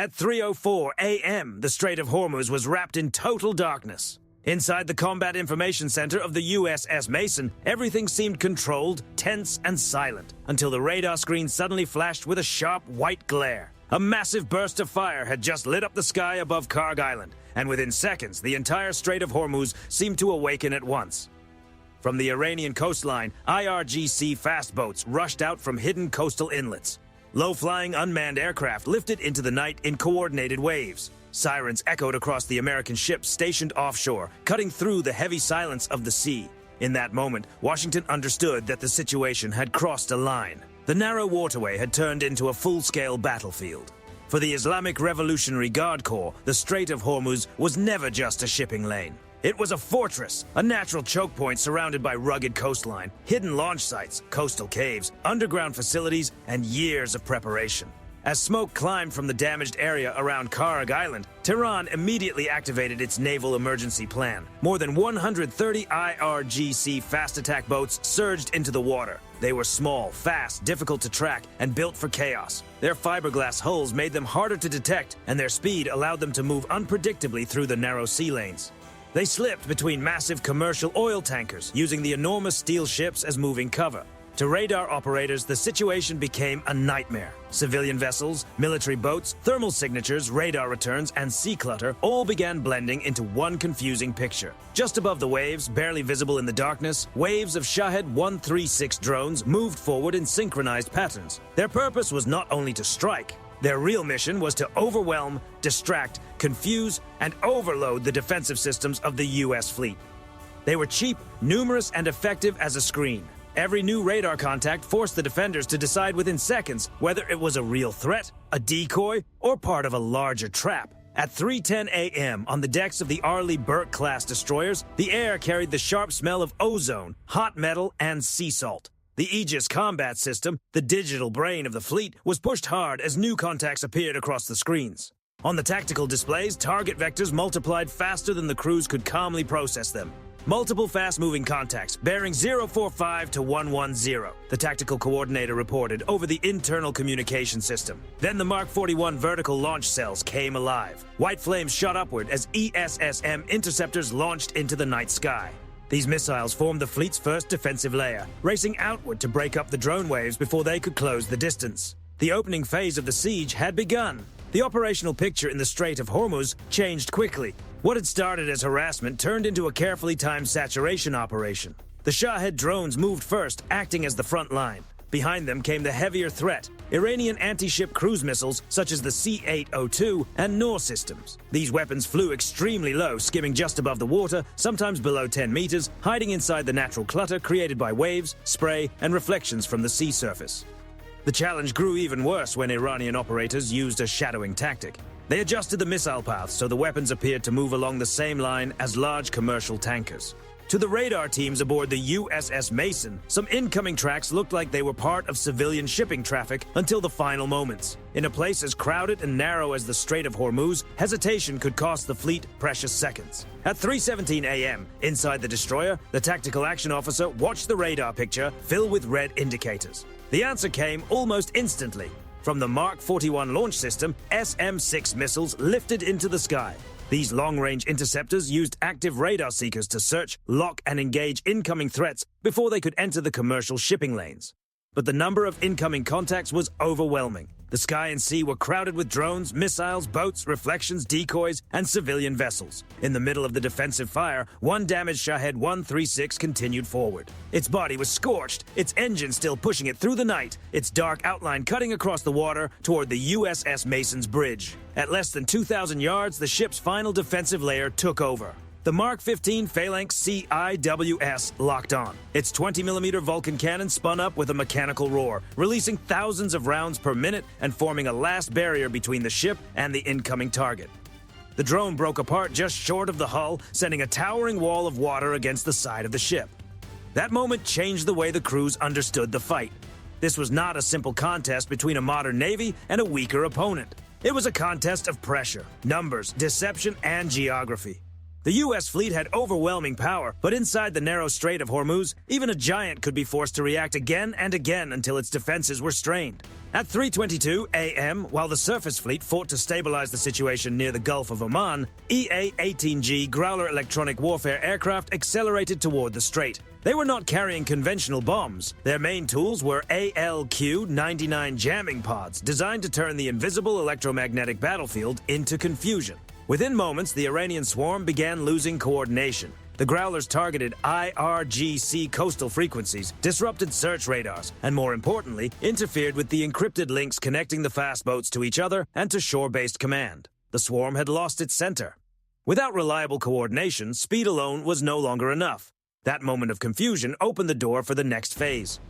At 3:04 a.m., the Strait of Hormuz was wrapped in total darkness. Inside the Combat Information Center of the USS Mason, everything seemed controlled, tense, and silent, until the radar screen suddenly flashed with a sharp white glare. A massive burst of fire had just lit up the sky above Karg Island, and within seconds, the entire Strait of Hormuz seemed to awaken at once. From the Iranian coastline, IRGC fast boats rushed out from hidden coastal inlets. Low-flying unmanned aircraft lifted into the night in coordinated waves. Sirens echoed across the American ships stationed offshore, cutting through the heavy silence of the sea. In that moment, Washington understood that the situation had crossed a line. The narrow waterway had turned into a full-scale battlefield. For the Islamic Revolutionary Guard Corps, the Strait of Hormuz was never just a shipping lane. It was a fortress, a natural choke point surrounded by rugged coastline, hidden launch sites, coastal caves, underground facilities, and years of preparation. As smoke climbed from the damaged area around Karg Island, Tehran immediately activated its naval emergency plan. More than 130 IRGC fast attack boats surged into the water. They were small, fast, difficult to track, and built for chaos. Their fiberglass hulls made them harder to detect, and their speed allowed them to move unpredictably through the narrow sea lanes. They slipped between massive commercial oil tankers, using the enormous steel ships as moving cover. To radar operators, the situation became a nightmare. Civilian vessels, military boats, thermal signatures, radar returns, and sea clutter all began blending into one confusing picture. Just above the waves, barely visible in the darkness, waves of Shahed 136 drones moved forward in synchronized patterns. Their purpose was not only to strike. Their real mission was to overwhelm, distract, confuse, and overload the defensive systems of the U.S. fleet. They were cheap, numerous, and effective as a screen. Every new radar contact forced the defenders to decide within seconds whether it was a real threat, a decoy, or part of a larger trap. At 3:10 a.m. on the decks of the Arleigh Burke-class destroyers, the air carried the sharp smell of ozone, hot metal, and sea salt. The Aegis combat system, the digital brain of the fleet, was pushed hard as new contacts appeared across the screens. On the tactical displays, target vectors multiplied faster than the crews could calmly process them. Multiple fast-moving contacts, bearing 045 to 110, the tactical coordinator reported over the internal communication system. Then the Mark 41 vertical launch cells came alive. White flames shot upward as ESSM interceptors launched into the night sky. These missiles formed the fleet's first defensive layer, racing outward to break up the drone waves before they could close the distance. The opening phase of the siege had begun. The operational picture in the Strait of Hormuz changed quickly. What had started as harassment turned into a carefully timed saturation operation. The Shahed drones moved first, acting as the front line. Behind them came the heavier threat, Iranian anti-ship cruise missiles such as the C-802 and Noor systems. These weapons flew extremely low, skimming just above the water, sometimes below 10 meters, hiding inside the natural clutter created by waves, spray, and reflections from the sea surface. The challenge grew even worse when Iranian operators used a shadowing tactic. They adjusted the missile paths so the weapons appeared to move along the same line as large commercial tankers. To the radar teams aboard the USS Mason, some incoming tracks looked like they were part of civilian shipping traffic until the final moments. In a place as crowded and narrow as the Strait of Hormuz, hesitation could cost the fleet precious seconds. At 3:17 a.m., inside the destroyer, the tactical action officer watched the radar picture fill with red indicators. The answer came almost instantly. From the Mark 41 launch system, SM-6 missiles lifted into the sky. These long-range interceptors used active radar seekers to search, lock, and engage incoming threats before they could enter the commercial shipping lanes. But the number of incoming contacts was overwhelming. The sky and sea were crowded with drones, missiles, boats, reflections, decoys, and civilian vessels. In the middle of the defensive fire, one damaged Shahed 136 continued forward. Its body was scorched, its engine still pushing it through the night, its dark outline cutting across the water toward the USS Mason's bridge. At less than 2,000 yards, the ship's final defensive layer took over. The Mark 15 Phalanx CIWS locked on. Its 20mm Vulcan cannon spun up with a mechanical roar, releasing thousands of rounds per minute and forming a last barrier between the ship and the incoming target. The drone broke apart just short of the hull, sending a towering wall of water against the side of the ship. That moment changed the way the crews understood the fight. This was not a simple contest between a modern navy and a weaker opponent. It was a contest of pressure, numbers, deception, and geography. The U.S. fleet had overwhelming power, but inside the narrow Strait of Hormuz, even a giant could be forced to react again and again until its defenses were strained. At 3:22 a.m., while the surface fleet fought to stabilize the situation near the Gulf of Oman, EA-18G Growler electronic warfare aircraft accelerated toward the strait. They were not carrying conventional bombs. Their main tools were ALQ-99 jamming pods, designed to turn the invisible electromagnetic battlefield into confusion. Within moments, the Iranian swarm began losing coordination. The Growlers targeted IRGC coastal frequencies, disrupted search radars, and more importantly, interfered with the encrypted links connecting the fast boats to each other and to shore-based command. The swarm had lost its center. Without reliable coordination, speed alone was no longer enough. That moment of confusion opened the door for the next phase.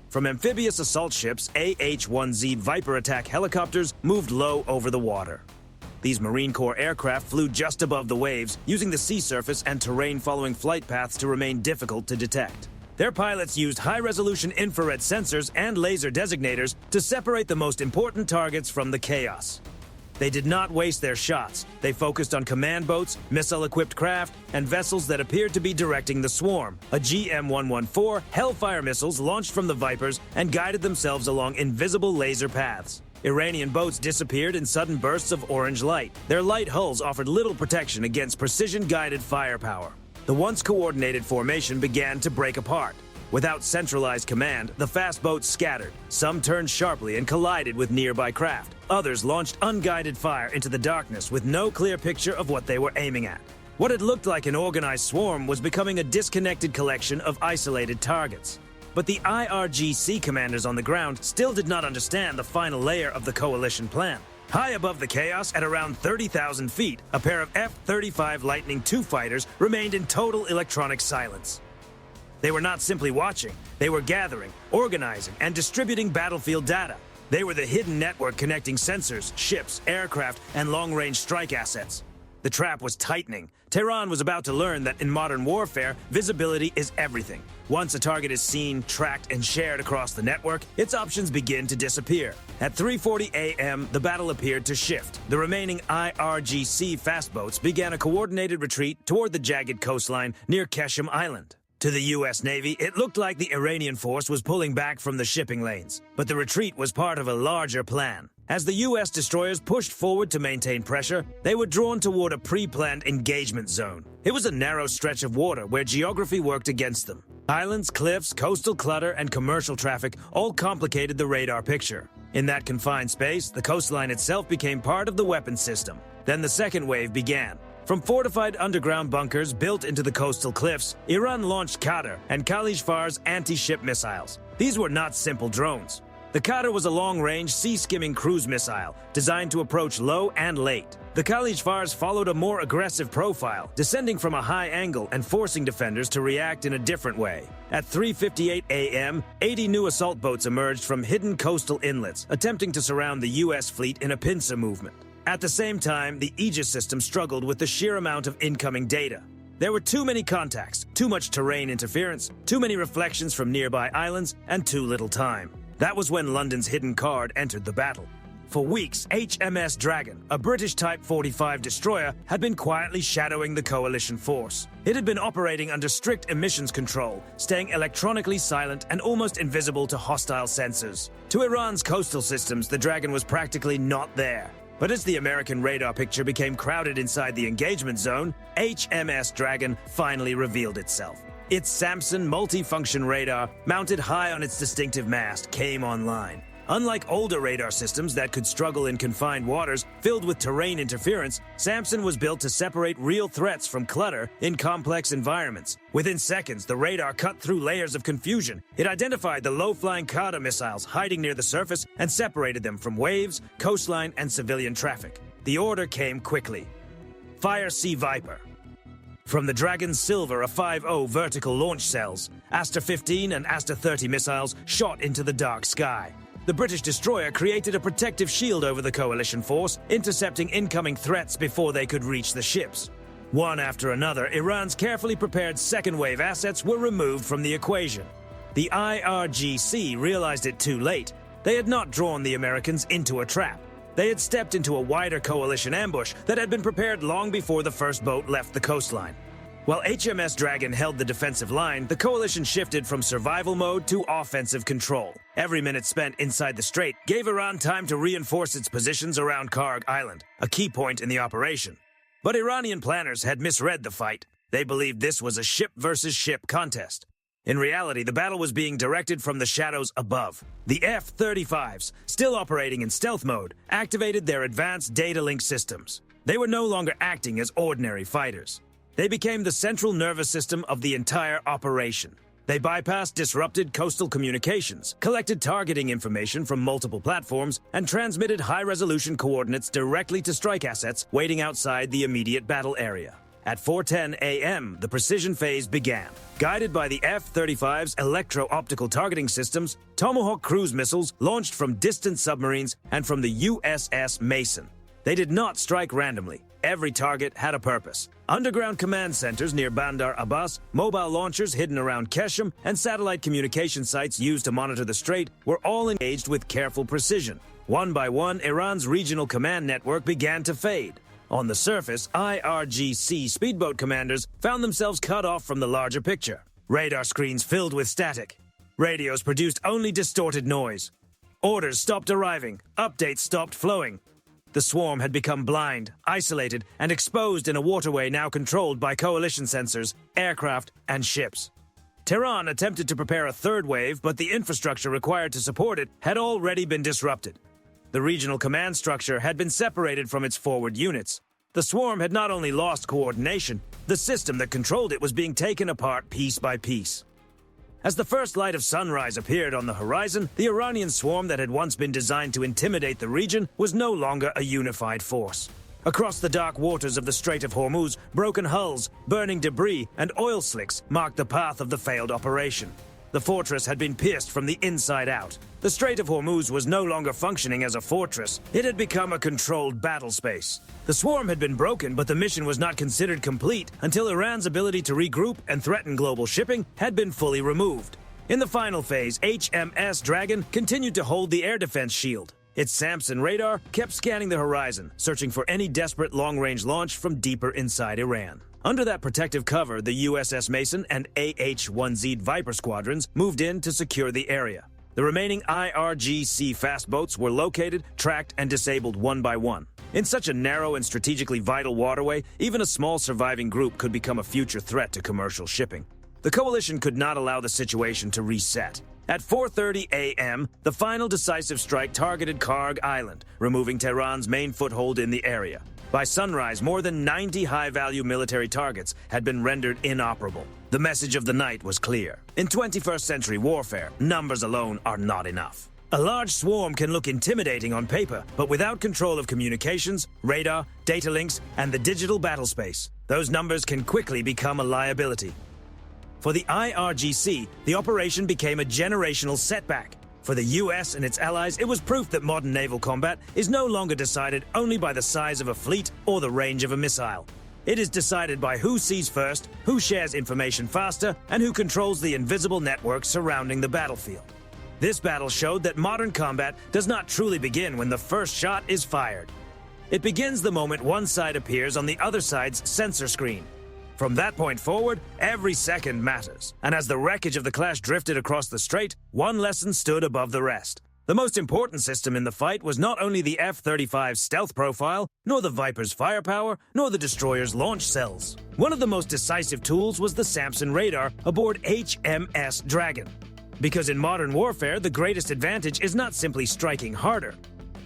From amphibious assault ships, AH-1Z Viper attack helicopters moved low over the water. These Marine Corps aircraft flew just above the waves, using the sea surface and terrain-following flight paths to remain difficult to detect. Their pilots used high-resolution infrared sensors and laser designators to separate the most important targets from the chaos. They did not waste their shots. They focused on command boats, missile-equipped craft, and vessels that appeared to be directing the swarm. A GM-114 Hellfire missiles launched from the Vipers and guided themselves along invisible laser paths. Iranian boats disappeared in sudden bursts of orange light. Their light hulls offered little protection against precision-guided firepower. The once-coordinated formation began to break apart. Without centralized command, the fast boats scattered. Some turned sharply and collided with nearby craft. Others launched unguided fire into the darkness with no clear picture of what they were aiming at. What had looked like an organized swarm was becoming a disconnected collection of isolated targets. But the IRGC commanders on the ground still did not understand the final layer of the coalition plan. High above the chaos, at around 30,000 feet, a pair of F-35 Lightning II fighters remained in total electronic silence. They were not simply watching, they were gathering, organizing, and distributing battlefield data. They were the hidden network connecting sensors, ships, aircraft, and long-range strike assets. The trap was tightening. Tehran was about to learn that in modern warfare, visibility is everything. Once a target is seen, tracked, and shared across the network, its options begin to disappear. At 3:40 a.m., the battle appeared to shift. The remaining IRGC fast boats began a coordinated retreat toward the jagged coastline near Keshem Island. To the U.S. Navy, it looked like the Iranian force was pulling back from the shipping lanes, but the retreat was part of a larger plan. As the U.S. destroyers pushed forward to maintain pressure, they were drawn toward a pre-planned engagement zone. It was a narrow stretch of water where geography worked against them. Islands, cliffs, coastal clutter, and commercial traffic all complicated the radar picture. In that confined space, the coastline itself became part of the weapons system. Then the second wave began. From fortified underground bunkers built into the coastal cliffs, Iran launched Qadr and Khalij-Far's anti-ship missiles. These were not simple drones. The Qadr was a long-range, sea-skimming cruise missile designed to approach low and late. The Khalij-Fars followed a more aggressive profile, descending from a high angle and forcing defenders to react in a different way. At 3:58 a.m., 80 new assault boats emerged from hidden coastal inlets, attempting to surround the U.S. fleet in a pincer movement. At the same time, the Aegis system struggled with the sheer amount of incoming data. There were too many contacts, too much terrain interference, too many reflections from nearby islands, and too little time. That was when London's hidden card entered the battle. For weeks, HMS Dragon, a British Type 45 destroyer, had been quietly shadowing the coalition force. It had been operating under strict emissions control, staying electronically silent and almost invisible to hostile sensors. To Iran's coastal systems, the Dragon was practically not there. But as the American radar picture became crowded inside the engagement zone, HMS Dragon finally revealed itself. Its Samson multi-function radar, mounted high on its distinctive mast, came online. Unlike older radar systems that could struggle in confined waters filled with terrain interference, Samson was built to separate real threats from clutter in complex environments. Within seconds, the radar cut through layers of confusion. It identified the low-flying Qadr missiles hiding near the surface and separated them from waves, coastline, and civilian traffic. The order came quickly. Fire Sea Viper. From the Dragon's Silver, a 5.0 vertical launch cells, Aster-15 and Aster-30 missiles shot into the dark sky. The British destroyer created a protective shield over the coalition force, intercepting incoming threats before they could reach the ships. One after another, Iran's carefully prepared second-wave assets were removed from the equation. The IRGC realized it too late. They had not drawn the Americans into a trap. They had stepped into a wider coalition ambush that had been prepared long before the first boat left the coastline. While HMS Dragon held the defensive line, the coalition shifted from survival mode to offensive control. Every minute spent inside the strait gave Iran time to reinforce its positions around Karg Island, a key point in the operation. But Iranian planners had misread the fight. They believed this was a ship versus ship contest. In reality, the battle was being directed from the shadows above. The F-35s, still operating in stealth mode, activated their advanced data link systems. They were no longer acting as ordinary fighters. They became the central nervous system of the entire operation. They bypassed disrupted coastal communications, collected targeting information from multiple platforms, and transmitted high-resolution coordinates directly to strike assets waiting outside the immediate battle area. At 4:10 a.m., the precision phase began. Guided by the F-35's electro-optical targeting systems, Tomahawk cruise missiles launched from distant submarines and from the USS Mason. They did not strike randomly. Every target had a purpose. Underground command centers near Bandar Abbas, mobile launchers hidden around Keshem, and satellite communication sites used to monitor the strait were all engaged with careful precision. One by one, Iran's regional command network began to fade. On the surface, IRGC speedboat commanders found themselves cut off from the larger picture. Radar screens filled with static. Radios produced only distorted noise. Orders stopped arriving. Updates stopped flowing. The swarm had become blind, isolated, and exposed in a waterway now controlled by coalition sensors, aircraft, and ships. Tehran attempted to prepare a third wave, but the infrastructure required to support it had already been disrupted. The regional command structure had been separated from its forward units. The swarm had not only lost coordination, the system that controlled it was being taken apart piece by piece. As the first light of sunrise appeared on the horizon, the Iranian swarm that had once been designed to intimidate the region was no longer a unified force. Across the dark waters of the Strait of Hormuz, broken hulls, burning debris, and oil slicks marked the path of the failed operation. The fortress had been pierced from the inside out. The Strait of Hormuz was no longer functioning as a fortress. It had become a controlled battle space. The swarm had been broken, but the mission was not considered complete until Iran's ability to regroup and threaten global shipping had been fully removed. In the final phase, HMS Dragon continued to hold the air defense shield. Its Samson radar kept scanning the horizon, searching for any desperate long-range launch from deeper inside Iran. Under that protective cover, the USS Mason and AH-1Z Viper squadrons moved in to secure the area. The remaining IRGC fast boats were located, tracked, and disabled one by one. In such a narrow and strategically vital waterway, even a small surviving group could become a future threat to commercial shipping. The coalition could not allow the situation to reset. At 4:30 a.m., the final decisive strike targeted Karg Island, removing Tehran's main foothold in the area. By sunrise, more than 90 high-value military targets had been rendered inoperable. The message of the night was clear. In 21st century warfare, numbers alone are not enough. A large swarm can look intimidating on paper, but without control of communications, radar, data links, and the digital battle space, those numbers can quickly become a liability. For the IRGC, the operation became a generational setback. For the US and its allies, it was proof that modern naval combat is no longer decided only by the size of a fleet or the range of a missile. It is decided by who sees first, who shares information faster, and who controls the invisible network surrounding the battlefield. This battle showed that modern combat does not truly begin when the first shot is fired. It begins the moment one side appears on the other side's sensor screen. From that point forward, every second matters. And as the wreckage of the clash drifted across the strait, one lesson stood above the rest. The most important system in the fight was not only the F-35's stealth profile, nor the Viper's firepower, nor the destroyer's launch cells. One of the most decisive tools was the Samson radar aboard HMS Dragon. Because in modern warfare, the greatest advantage is not simply striking harder.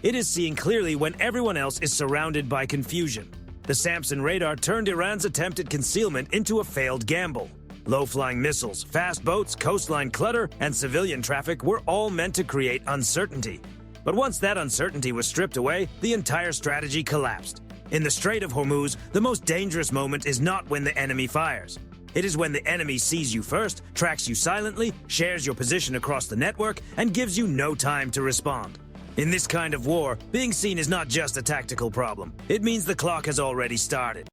It is seeing clearly when everyone else is surrounded by confusion. The Samson radar turned Iran's attempt at concealment into a failed gamble. Low-flying missiles, fast boats, coastline clutter, and civilian traffic were all meant to create uncertainty. But once that uncertainty was stripped away, the entire strategy collapsed. In the Strait of Hormuz, the most dangerous moment is not when the enemy fires. It is when the enemy sees you first, tracks you silently, shares your position across the network, and gives you no time to respond. In this kind of war, being seen is not just a tactical problem. It means the clock has already started.